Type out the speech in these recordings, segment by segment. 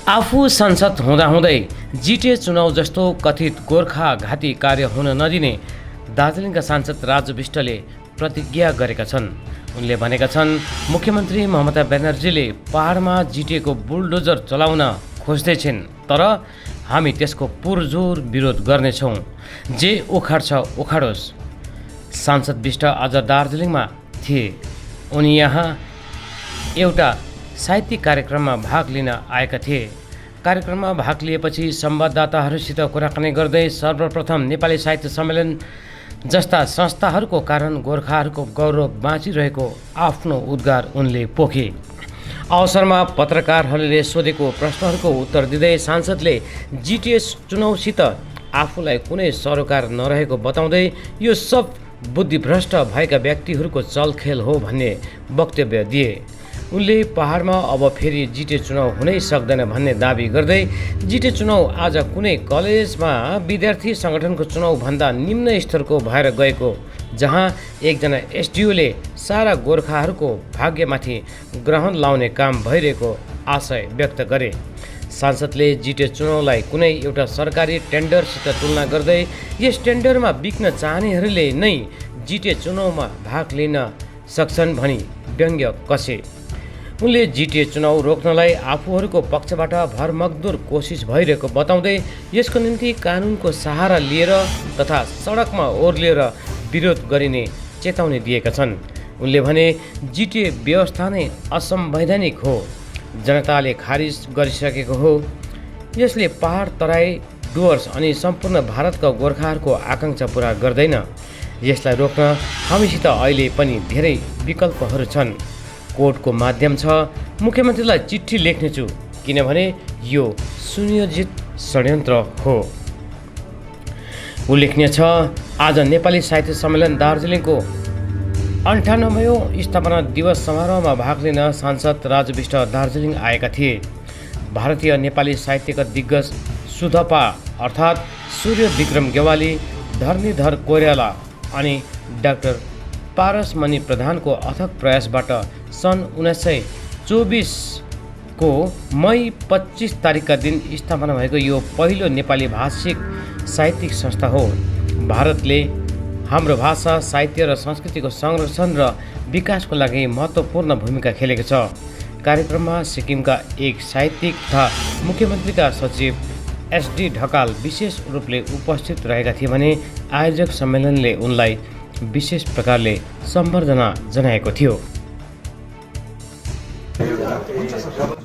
आफू सांसद हुँदाहुँदै जिटिए चुनाव जस्तो कथित गोर्खा घाती कार्य हुन नदिने दार्जिलिङका सांसद राजु विष्टले प्रतिज्ञा गरेका छन्। उनले भनेका छन्, मुख्यमन्त्री ममता ब्यानर्जीले पहाडमा जिटिएको बुलडोजर चलाउन खोज्दैछन्, तर हामी त्यसको पुरजोर विरोध गर्नेछौँ। जे उखाड्छ उखाडोस्। सांसद विष्ट आज दार्जिलिङमा थिए। उनी यहाँ एउटा साहित्यिक कार्यक्रममा भाग लिन आएका थिए। कार्यक्रममा भाग लिएपछि संवाददाताहरूसित कुराकानी गर्दै सर्वप्रथम नेपाली साहित्य सम्मेलन जस्ता संस्थाहरूको कारण गोर्खाहरूको गौरव बाँचिरहेको आफ्नो उद्गार उनले पोखे। अवसरमा पत्रकारहरूले सोधेको प्रश्नहरूको उत्तर दिँदै सांसदले जिटिएस चुनावसित आफूलाई कुनै सरोकार नरहेको बताउँदै यो सब बुद्धिभ्रष्ट भएका व्यक्तिहरूको चलखेल हो भन्ने वक्तव्य दिए। उनले पहाडमा अब फेरि जिटिए चुनाव हुनै सक्दैन भन्ने दाबी गर्दै जिटिए चुनाव आज कुनै कलेजमा विद्यार्थी सङ्गठनको चुनावभन्दा निम्न स्तरको भएर गएको, जहाँ एकजना एसडिओले सारा गोर्खाहरूको भाग्यमाथि ग्रहण लाउने काम भइरहेको आशय व्यक्त गरे। सांसदले जिटिए चुनावलाई कुनै एउटा सरकारी टेन्डरसित तुलना गर्दै यस टेन्डरमा बिक्न चाहनेहरूले नै जिटिए चुनावमा भाग लिन सक्छन् भनी व्यङ्ग्य कसे। उनले जिटिए चुनाव रोक्नलाई आफूहरूको पक्षबाट भरमग्दुर कोसिस भइरहेको बताउँदै यसको निम्ति कानुनको सहारा लिएर तथा सडकमा ओर्लिएर विरोध गरिने चेतावनी दिएका छन्। उनले भने, जिटिए व्यवस्था नै असंवैधानिक हो, जनताले खारिज गरिसकेको हो। यसले पहाड तराई डुवर्स अनि सम्पूर्ण भारतका गोर्खाहरूको आकाङ्क्षा पुरा गर्दैन। यसलाई रोक्न हामीसित अहिले पनि धेरै विकल्पहरू छन्। कोर्टको माध्यम छ। मुख्यमन्त्रीलाई चिठी लेख्नेछु, किनभने यो सुनियोजित षड्यन्त्र हो। उल्लेखनीय छ, आज नेपाली साहित्य सम्मेलन दार्जिलिङको 98औं स्थापना दिवस समारोहमा भाग लिन सांसद राजु विष्ट दार्जिलिङ आएका थिए। भारतीय नेपाली साहित्यका दिग्गज सुधपा अर्थात् सूर्य विक्रम गेवाली, धरणीधर कोइराला अनि डाक्टर पारसमणि प्रधानको अथक प्रयासबाट सन् 1924 को मई 25 तारिकका दिन स्थापना भएको यो पहिलो नेपाली भाषिक साहित्यिक संस्था हो। भारतले हाम्रो भाषा, साहित्य र संस्कृतिको संरक्षण र विकासको लागि महत्त्वपूर्ण भूमिका खेलेको छ। कार्यक्रममा सिक्किमका एक साहित्यिक तथा मुख्यमन्त्रीका सचिव एसडी ढकाल विशेष रूपले उपस्थित रहेका थिए भने आयोजक सम्मेलनले उनलाई विशेष प्रकारले सम्बर्धना जनाएको थियो।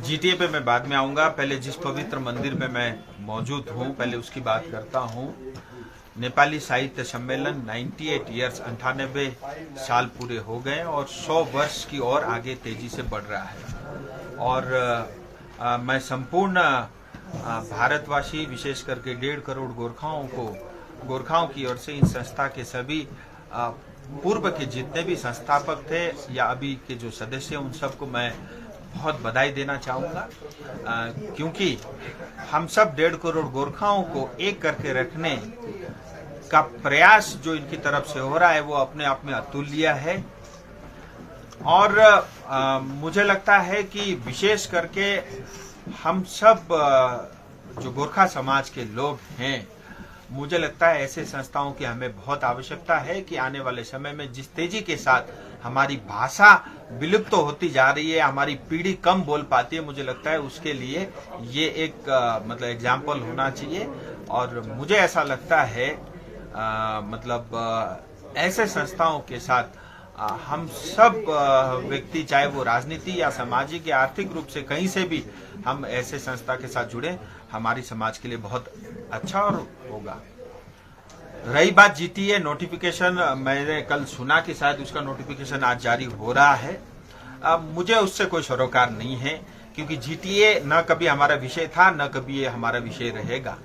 जीटीए पे मैं बाद में आऊंगा। पहले जिस पवित्र मंदिर में मैं मौजूद हूं, पहले उसकी बात करता हूं। नेपाली साहित्य सम्मेलन 98 ईयर्स 98 साल पूरे हो गए और 100 वर्ष की ओर आगे तेजी से बढ़ रहा है। और मैं संपूर्ण भारतवासी, विशेष करके 1.5 करोड़ गोरखाओं की ओर से इन संस्था के सभी पूर्व के जितने भी संस्थापक थे या अभी के जो सदस्य हैं, उन सबको मैं बहुत बधाई देना चाहूँगा, क्योंकि हम सब 1.5 करोड़ गोरखाओं को एक करके रखने का प्रयास जो इनकी तरफ से हो रहा है वो अपने आप में अतुल्य है। और मुझे लगता है कि विशेष करके हम सब जो गोरखा समाज के लोग हैं, मुझे लगता है ऐसे संस्थाओं की हमें बहुत आवश्यकता है कि आने वाले समय में जिस तेजी के साथ हमारी भाषा विलुप्त तो होती जा रही है, हमारी पीढ़ी कम बोल पाती है, मुझे लगता है उसके लिए ये एक मतलब एग्जाम्पल होना चाहिए। और मुझे ऐसा लगता है ऐसे संस्थाओं के साथ हम सब व्यक्ति, चाहे वो राजनीति या सामाजिक या आर्थिक रूप से कहीं से भी हम ऐसे संस्था के साथ जुड़े, हमारी समाज के लिए बहुत अच्छा और होगा। रही बात जीटीए नोटिफिकेशन, मैंने कल सुना कि शायद उसका नोटिफिकेशन आज जारी हो रहा है। मुझे उससे कोई सरोकार नहीं है, क्योंकि जीटीए न कभी हमारा विषय था, न कभी ये हमारा विषय रहेगा।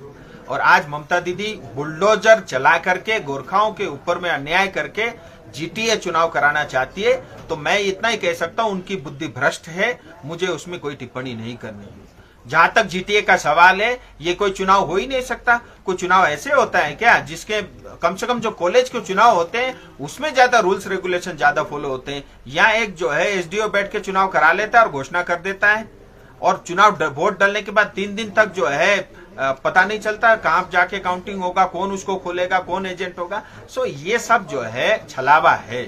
और आज ममता दीदी बुलडोजर चला करके गोरखाओं के ऊपर में अन्याय करके जीटीए चुनाव कराना चाहती है, तो मैं इतना ही कह सकता हूं, उनकी बुद्धि भ्रष्ट है। मुझे उसमें कोई टिप्पणी नहीं करनी है। जहां तक जीटीए का सवाल है, ये कोई चुनाव हो ही नहीं सकता। कोई चुनाव ऐसे होता है क्या जिसके कम से कम जो कॉलेज के चुनाव होते हैं उसमें ज्यादा रूल्स रेगुलेशन ज्यादा फॉलो होते हैं। यहाँ एक जो है एसडीओ बैठ के चुनाव करा लेता है और घोषणा कर देता है। और चुनाव वोट डालने के बाद 3 दिन तक जो है पता नहीं चलता कहां जाके काउंटिंग होगा, कौन उसको खोलेगा, कौन एजेंट होगा। सो ये सब जो है छलावा है।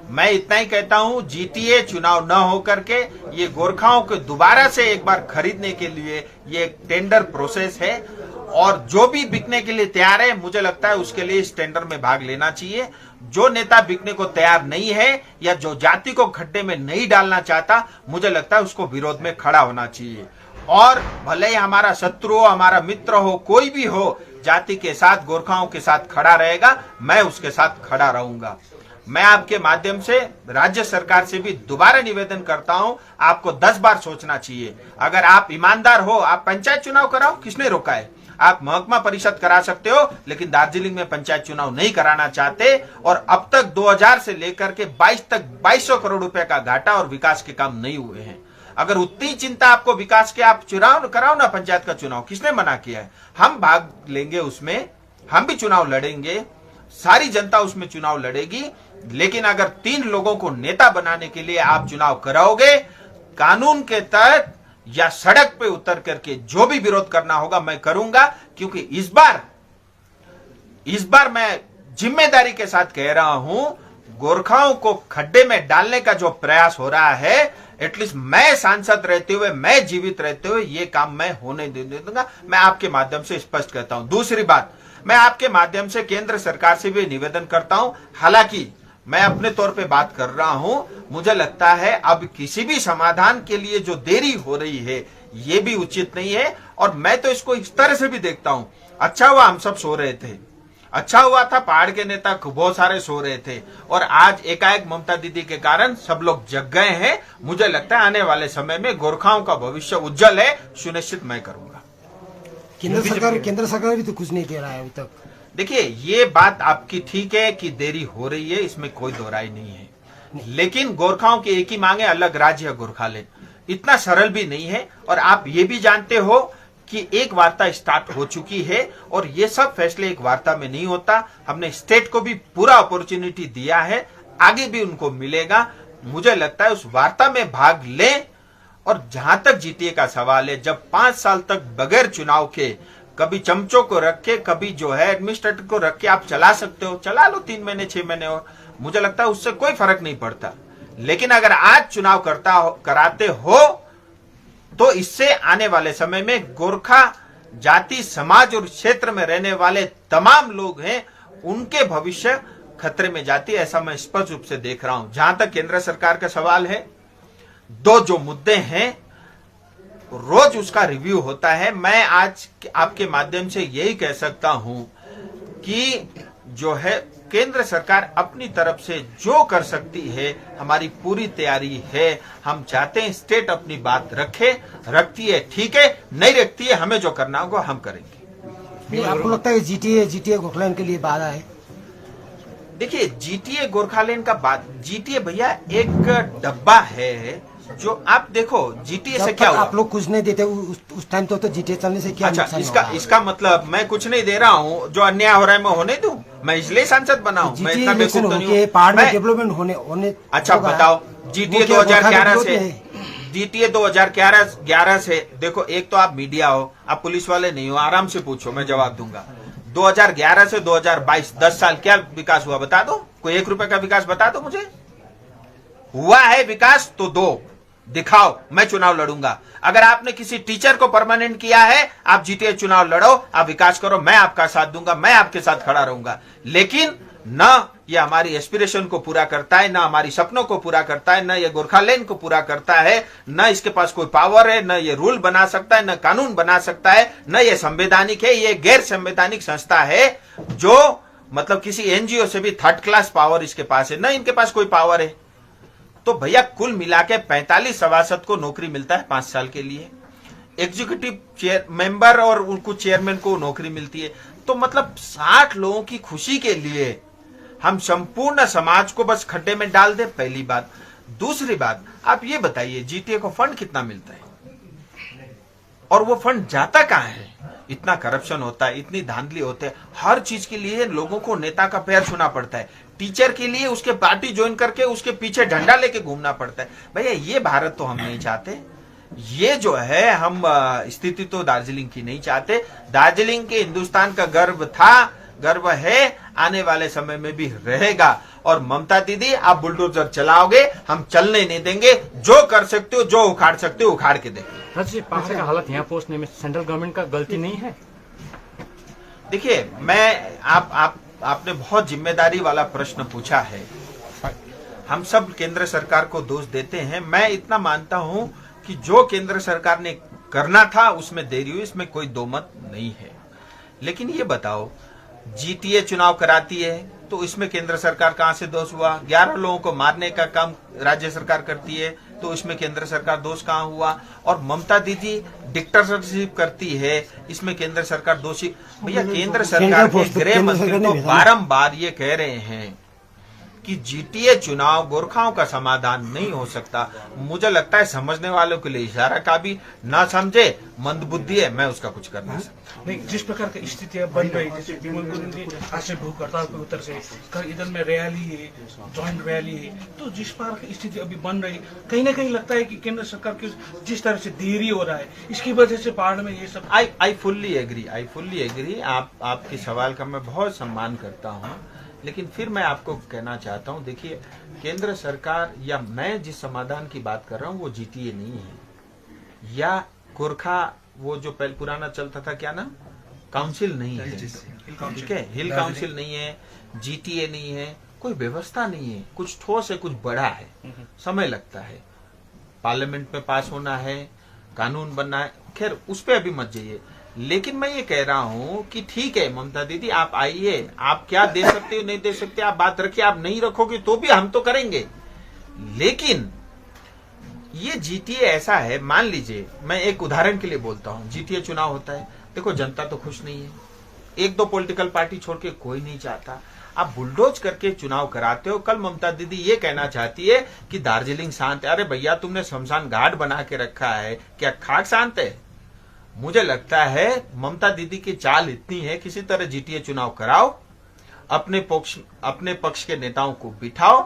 मैं इतना ही कहता हूं, जीटीए चुनाव न होकर के ये गोरखाओं को दोबारा से एक बार खरीदने के लिए ये एक टेंडर प्रोसेस है, और जो भी बिकने के लिए तैयार है मुझे लगता है उसके लिए इस टेंडर में भाग लेना चाहिए। जो नेता बिकने को तैयार नहीं है या जो जाति को खड्डे में नहीं डालना चाहता, मुझे लगता है उसको विरोध में खड़ा होना चाहिए। और भले ही हमारा शत्रु हो, हमारा मित्र हो, कोई भी हो, जाति के साथ, गोरखाओं के साथ खड़ा रहेगा, मैं उसके साथ खड़ा रहूंगा। मैं आपके माध्यम से राज्य सरकार से भी दोबारा निवेदन करता हूं, आपको 10 बार सोचना चाहिए। अगर आप ईमानदार हो, आप पंचायत चुनाव कराओ, किसने रोका है? आप महकमा परिषद करा सकते हो, लेकिन दार्जिलिंग में पंचायत चुनाव नहीं कराना चाहते। और अब तक 2000 से लेकर के 22 तक 2200 करोड़ रुपए का घाटा और विकास के काम नहीं हुए हैं। अगर उतनी चिंता आपको विकास के, आप चुनाव कराओ ना, पंचायत का चुनाव। किसने मना किया है? हम भाग लेंगे उसमें, हम भी चुनाव लड़ेंगे, सारी जनता उसमें चुनाव लड़ेगी। लेकिन अगर 3 लोगों को नेता बनाने के लिए आप चुनाव कराओगे, कानून के तहत या सड़क पे उतर करके जो भी विरोध करना होगा मैं करूंगा। क्योंकि इस बार मैं जिम्मेदारी के साथ कह रहा हूं, गोरखाओं को खड्डे में डालने का जो प्रयास हो रहा है, एटलीस्ट मैं सांसद रहते हुए, मैं जीवित रहते हुए ये काम मैं होने नहीं दूंगा। मैं आपके माध्यम से स्पष्ट कहता हूं। दूसरी बात, मैं आपके माध्यम से केंद्र सरकार से भी निवेदन करता हूं। हालांकि मैं अपने तौर पे बात कर रहा हूं, मुझे लगता है अब किसी भी समाधान के लिए जो देरी हो रही है ये भी उचित नहीं है। और मैं तो इसको इस तरह से भी देखता हूं, अच्छा हुआ हम सब सो रहे थे, अच्छा हुआ था पहाड़ के नेता बहुत सारे सो रहे थे, और आज एकाएक ममता दीदी के कारण सब लोग जग गए हैं। मुझे लगता है आने वाले समय में गोरखाओं का भविष्य उज्जवल है, सुनिश्चित मैं करूंगा। केंद्र सरकार भी तो कुछ नहीं दे रहा है अभी तक। देखिए, ये बात आपकी ठीक है कि देरी हो रही है, इसमें कोई दोहराई नहीं है। लेकिन गोरखाओं की एक ही मांग है, अलग राज्य गोरखालैंड। इतना सरल भी नहीं है। और आप ये भी जानते हो कि एक वार्ता स्टार्ट हो चुकी है, और ये सब फैसले एक वार्ता में नहीं होता। हमने स्टेट को भी पूरा अपॉर्चुनिटी दिया है, आगे भी उनको मिलेगा। मुझे लगता है उस वार्ता में भाग लें। और जहां तक जीटीए का सवाल है, जब 5 साल तक बगैर चुनाव के, कभी चमचों को रख के, कभी जो है एडमिनिस्ट्रेटर को रख के आप चला सकते हो, चला लो 3 महीने 6 महीने, और मुझे लगता है उससे कोई फर्क नहीं पड़ता। लेकिन अगर आज चुनाव कराते हो तो इससे आने वाले समय में गोरखा जाति समाज और क्षेत्र में रहने वाले तमाम लोग हैं, उनके भविष्य खतरे में जाती है, ऐसा मैं स्पष्ट रूप से देख रहा हूं। जहां तक केंद्र सरकार का सवाल है, 2 जो मुद्दे हैं रोज उसका रिव्यू होता है। मैं आज आपके माध्यम से यही कह सकता हूं कि जो है केंद्र सरकार अपनी तरफ से जो कर सकती है, हमारी पूरी तैयारी है। हम चाहते हैं स्टेट अपनी बात रखती है, ठीक है, नहीं रखती है, हमें जो करना होगा हम करेंगे। आपको लगता है जीटीए गोरखालैंड के लिए बाधा है? देखिए, जीटीए गोरखालैंड का बात, जीटीए भैया एक डब्बा है जो आप देखो, जीटीए से क्या हुआ? आप लोग कुछ नहीं देते उस टाइम तो जीटीए चलने से क्या नुकसान होगा? इसका मतलब मैं कुछ नहीं दे रहा हूँ, जो अन्याय हो रहा है मैं होने दूं? मैं इसलिए सांसद बना हूँ? मैं इतना बेवकूफ तो नहीं हूँ। पहाड़ में डेवलपमेंट होने अच्छा बताओ, जीटीए 2011 से, जीटीए 2011 से देखो, एक तो आप मीडिया हो, आप पुलिस वाले नहीं हो, आराम से पूछो, मैं जवाब दूंगा। 2011 से 2022 10 साल क्या विकास हुआ बता दो? कोई 1 रुपए का विकास बता दो मुझे। हुआ है विकास तो दो, दिखाओ, मैं चुनाव लड़ूंगा। अगर आपने किसी टीचर को परमानेंट किया है, आप जीटीए चुनाव लड़ो, आप विकास करो, मैं आपका साथ दूंगा, मैं आपके साथ खड़ा रहूंगा। लेकिन न ये हमारी एस्पिरेशन को पूरा करता है, न हमारी सपनों को पूरा करता है, न ये गोरखालैंड को पूरा करता है, न इसके पास कोई पावर है, न ये रूल बना सकता है, न कानून बना सकता है, न ये संवैधानिक है। ये गैर संवैधानिक संस्था है, जो मतलब किसी एनजीओ से भी 3rd क्लास पावर इसके पास है, न इनके पास कोई पावर है। तो भैया कुल मिला के 45 सभासद को नौकरी मिलता है 5 साल के लिए, एग्जीक्यूटिव मेंबर और कुछ चेयरमैन को नौकरी मिलती है। तो मतलब 60 लोगों की खुशी के लिए हम संपूर्ण समाज को बस खड्डे में डाल दे, पहली बात। दूसरी बात, आप ये बताइए जीटीए को फंड कितना मिलता है और वो फंड जाता कहां है? इतना करप्शन होता है, इतनी धांधली होते है, हर चीज के लिए लोगों को नेता का पैर छूना पड़ता है। टीचर के लिए उसके पार्टी ज्वाइन करके उसके पीछे झंडा लेके घूमना पड़ता है। भैया ये भारत तो हम नहीं चाहते। ये जो है हम स्थिति तो दार्जिलिंग की नहीं चाहते। दार्जिलिंग के हिंदुस्तान का गर्व था, गर्व है, आने वाले समय में भी रहेगा। और ममता दीदी आप बुलडोजर चलाओगे, हम चलने नहीं देंगे। जो कर सकते हो, जो उखाड़ सकते हो उखाड़ के देखिए। राज्य पहाड़ का हालत यहाँ पहुंचने में सेंट्रल गवर्नमेंट का गलती नहीं है? देखिए, मैं आपने बहुत जिम्मेदारी वाला प्रश्न पूछा है। हम सब केंद्र सरकार को दोष देते हैं। मैं इतना मानता हूं कि जो केंद्र सरकार ने करना था उसमें देरी हुई, इसमें कोई दो मत नहीं है। लेकिन ये बताओ, जीटीए चुनाव कराती है तो इसमें केंद्र सरकार कहां से दोष हुआ? 11 लोगों को मारने का काम राज्य सरकार करती है तो इसमें केंद्र सरकार दोष कहां हुआ? और ममता दीदी डिक्टेटरशिप करती है, इसमें केंद्र सरकार दोषी? भैया, केंद्र सरकार के गृह मंत्री तो बारंबार ये कह रहे हैं कि जीटीए चुनाव गोरखाओं का समाधान नहीं हो सकता। मुझे लगता है समझने वालों के लिए इशारा का भी ना समझे, मंदबुद्धि है, मैं उसका कुछ कर नहीं सकता। नहीं, जिस प्रकार की स्थितियां बन रही, जैसे विमल गुरुंग जी आज से भूख हड़ताल के उत्तर से इधर में रैली है, जॉइंट रैली है, तो जिस प्रकार की स्थिति अभी बन रही, कहीं ना कहीं लगता है कि केंद्र सरकार की जिस तरह से देरी हो रहा है, इसकी वजह से पहाड़ में ये सब। I fully agree. आपके सवाल का मैं बहुत सम्मान करता हूँ, लेकिन फिर मैं आपको कहना चाहता हूं, देखिए, केंद्र सरकार या मैं जिस समाधान की बात कर रहा हूं वो जीटीए नहीं है, या गोरखा वो जो पहले पुराना चलता था, क्या नाम, काउंसिल नहीं है, ठीक है, हिल काउंसिल नहीं है, जीटीए नहीं है, कोई व्यवस्था नहीं है। कुछ ठोस है, कुछ बड़ा है, समय लगता है, पार्लियामेंट में पास होना है, कानून बनना है, खैर उस पर अभी मत जाइए। लेकिन मैं ये कह रहा हूं कि ठीक है ममता दीदी, आप आइए, आप क्या दे सकते हो नहीं दे सकते आप बात रखिए, आप नहीं रखोगे तो भी हम तो करेंगे। लेकिन ये जीटीए ऐसा है, मान लीजिए, मैं एक उदाहरण के लिए बोलता हूं, जीटीए चुनाव होता है, देखो जनता तो खुश नहीं है, एक दो पॉलिटिकल पार्टी छोड़ के कोई नहीं चाहता, आप बुलडोज करके चुनाव कराते हो। कल ममता दीदी ये कहना चाहती है कि दार्जिलिंग शांत है। अरे भैया, तुमने शमशान घाट बना के रखा है, क्या खाक शांत है? मुझे लगता है ममता दीदी की चाल इतनी है, किसी तरह जीटीए चुनाव कराओ, अपने पक्ष के नेताओं को बिठाओ,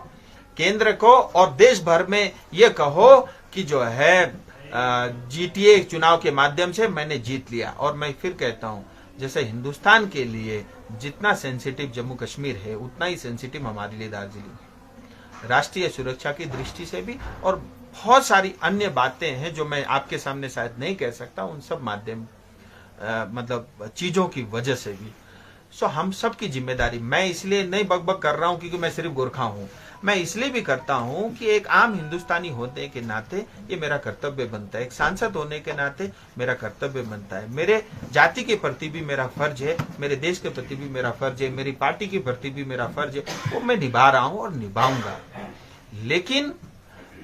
केंद्र को और देश भर में ये कहो कि जो है जीटीए चुनाव के माध्यम से मैंने जीत लिया। और मैं फिर कहता हूं, जैसे हिंदुस्तान के लिए जितना सेंसिटिव जम्मू कश्मीर है, उतना ही सेंसिटिव हमारे लिए दार्जिलिंग, राष्ट्रीय सुरक्षा की दृष्टि से भी, और बहुत सारी अन्य बातें हैं जो मैं आपके सामने शायद नहीं कह सकता, उन सब माध्यम मतलब चीजों की वजह से भी। सो हम सब की जिम्मेदारी, मैं इसलिए नहीं बकबक कर रहा हूं क्योंकि मैं सिर्फ गोरखा हूं, मैं इसलिए भी करता हूं कि एक आम हिंदुस्तानी होने के नाते ये मेरा कर्तव्य बनता है, एक सांसद होने के नाते मेरा कर्तव्य बनता है, मेरे जाति के प्रति भी मेरा फर्ज है, मेरे देश के प्रति भी मेरा फर्ज है, मेरी पार्टी के प्रति भी मेरा फर्ज है, वो मैं निभा रहा हूं और निभाऊंगा। लेकिन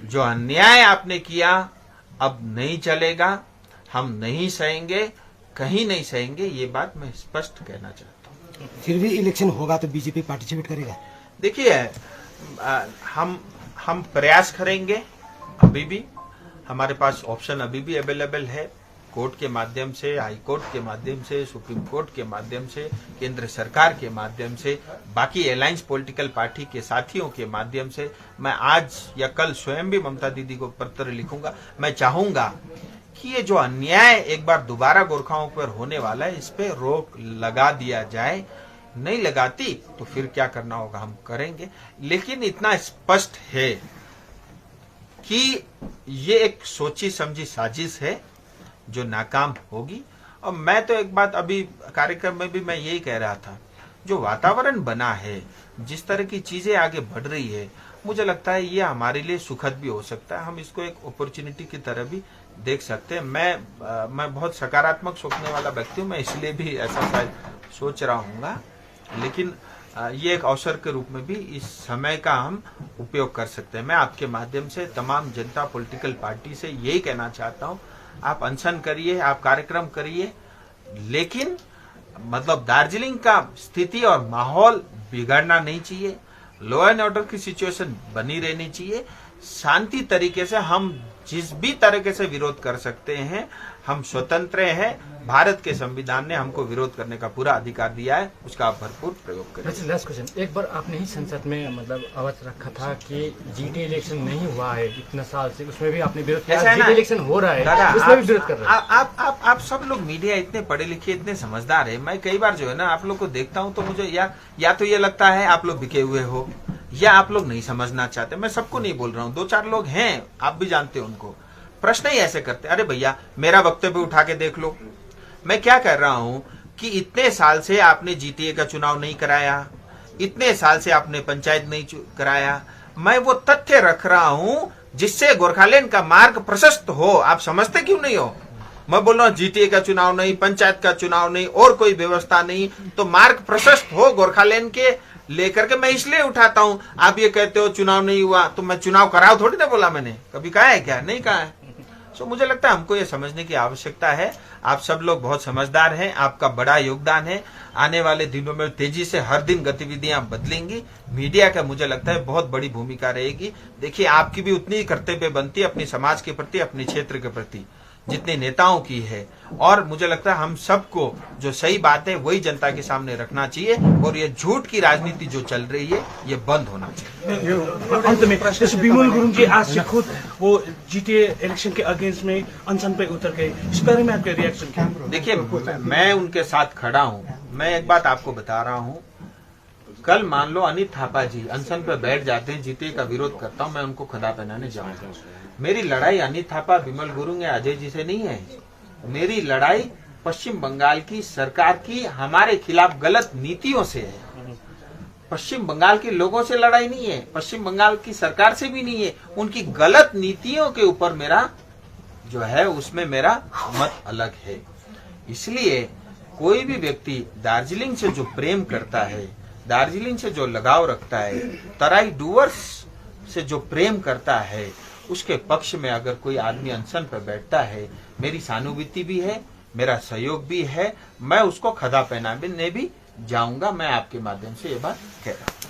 जो अन्याय आपने किया अब नहीं चलेगा, हम नहीं सहेंगे, कहीं नहीं सहेंगे, ये बात मैं स्पष्ट कहना चाहता हूँ। फिर भी इलेक्शन होगा तो बीजेपी पार्टिसिपेट करेगा? देखिए, हम प्रयास करेंगे, अभी भी हमारे पास ऑप्शन अभी भी अवेलेबल है, कोर्ट के माध्यम से, हाई कोर्ट के माध्यम से, सुप्रीम कोर्ट के माध्यम से, केंद्र सरकार के माध्यम से, बाकी अलायंस पॉलिटिकल पार्टी के साथियों के माध्यम से। मैं आज या कल स्वयं भी ममता दीदी को पत्र लिखूंगा। मैं चाहूंगा कि ये जो अन्याय एक बार दोबारा गोरखाओं पर होने वाला है, इस पे रोक लगा दिया जाए। नहीं लगाती तो फिर क्या करना होगा हम करेंगे। लेकिन इतना स्पष्ट है कि ये एक सोची समझी साजिश है जो नाकाम होगी। और मैं तो एक बात अभी कार्यक्रम में भी मैं यही कह रहा था, जो वातावरण बना है, जिस तरह की चीजें आगे बढ़ रही है, मुझे लगता है ये हमारे लिए सुखद भी हो सकता है। हम इसको एक अपॉर्चुनिटी की तरह भी देख सकते हैं। मैं बहुत सकारात्मक सोचने वाला व्यक्ति हूँ, मैं इसलिए भी ऐसा शायद सोच रहा हूँगा। लेकिन ये एक अवसर के रूप में भी इस समय का हम उपयोग कर सकते हैं। मैं आपके माध्यम से तमाम जनता पॉलिटिकल पार्टी से यही कहना चाहता हूँ, आप अनशन करिए, आप कार्यक्रम करिए, लेकिन मतलब दार्जिलिंग का स्थिति और माहौल बिगड़ना नहीं चाहिए, लॉ एंड ऑर्डर की सिचुएशन बनी रहनी चाहिए। शांति तरीके से हम जिस भी तरीके से विरोध कर सकते हैं, हम स्वतंत्र हैं। भारत के संविधान ने हमको विरोध करने का पूरा अधिकार दिया है, उसका आप भरपूर प्रयोग करें। लास्ट क्वेश्चन, एक बार आपने ही संसद में मतलब आवाज रखा था कि जीटी इलेक्शन नहीं हुआ है इतना साल से, उसमें भी आपने विरोध किया। जीटी इलेक्शन हो रहा है, उसमें भी विरोध कर रहे हैं। आप सब लोग मीडिया इतने पढ़े लिखे, इतने समझदार है। मैं कई बार जो है ना आप लोग को देखता हूं तो मुझे या तो ये लगता है आप लोग बिके हुए हो, या आप लोग नहीं समझना चाहते। मैं सबको नहीं बोल रहा हूँ, 2-4 लोग हैं, आप भी जानते हो उनको। प्रश्न ही ऐसे करते, अरे भैया मेरा वक्तव्य उठा के देख लो। मैं क्या कह रहा हूं कि इतने साल से आपने जीटीए का चुनाव नहीं कराया, इतने साल से आपने पंचायत नहीं कराया। मैं वो तथ्य रख रहा हूं जिससे गोरखालैंड का मार्ग प्रशस्त हो। आप समझते क्यों नहीं हो? मैं बोल रहा हूं जीटीए का चुनाव नहीं, पंचायत का चुनाव नहीं, और कोई व्यवस्था नहीं, तो मार्ग प्रशस्त हो गोरखालैंड के लेकर के मैं इसलिए उठाता हूं। आप ये कहते हो चुनाव नहीं हुआ, तो मैं चुनाव कराओ थोड़ी ना बोला मैंने, कभी कहा है क्या? नहीं कहा है। तो मुझे लगता है हमको ये समझने की आवश्यकता है। आप सब लोग बहुत समझदार हैं, आपका बड़ा योगदान है। आने वाले दिनों में तेजी से हर दिन गतिविधियां बदलेंगी। मीडिया का मुझे लगता है बहुत बड़ी भूमिका रहेगी। देखिए आपकी भी उतनी ही कर्तव्य बनती है अपने समाज के प्रति, अपने क्षेत्र के प्रति, जितने नेताओं की है। और मुझे लगता है हम सबको जो सही बात है वही जनता के सामने रखना चाहिए, और ये झूठ की राजनीति जो चल रही है ये बंद होना चाहिए। अंत में जैसे बिमल गुरुङ जी आज से खुद वो जीटीए इलेक्शन के अगेंस्ट में अनशन पे उतर गए, इस बारे में आपका रिएक्शन क्या? देखिए मैं उनके साथ खड़ा हूं। मैं एक बात आपको बता रहा हूं, कल मान लो अनित थापा जी अनशन पे बैठ जाते हैं, जीटीए का विरोध करता हूं, मैं उनको खड़ा पहनाने जाऊंगा। मेरी लड़ाई अनित थापा, बिमल गुरुङ या अजय जी से नहीं है। मेरी लड़ाई पश्चिम बंगाल की सरकार की हमारे खिलाफ गलत नीतियों से है। पश्चिम बंगाल के लोगों से लड़ाई नहीं है, पश्चिम बंगाल की सरकार से भी नहीं है। उनकी गलत नीतियों के ऊपर मेरा जो है उसमें मेरा मत अलग है। इसलिए कोई भी व्यक्ति दार्जिलिंग से जो प्रेम करता है, दार्जिलिंग से जो लगाव रखता है, तराई डूवर्स से जो प्रेम करता है, उसके पक्ष में अगर कोई आदमी अनशन पर बैठता है, मेरी सहानुभूति भी है, मेरा सहयोग भी है। मैं उसको खदा पहनाने भी जाऊंगा। मैं आपके माध्यम से ये बात कह रहा हूँ।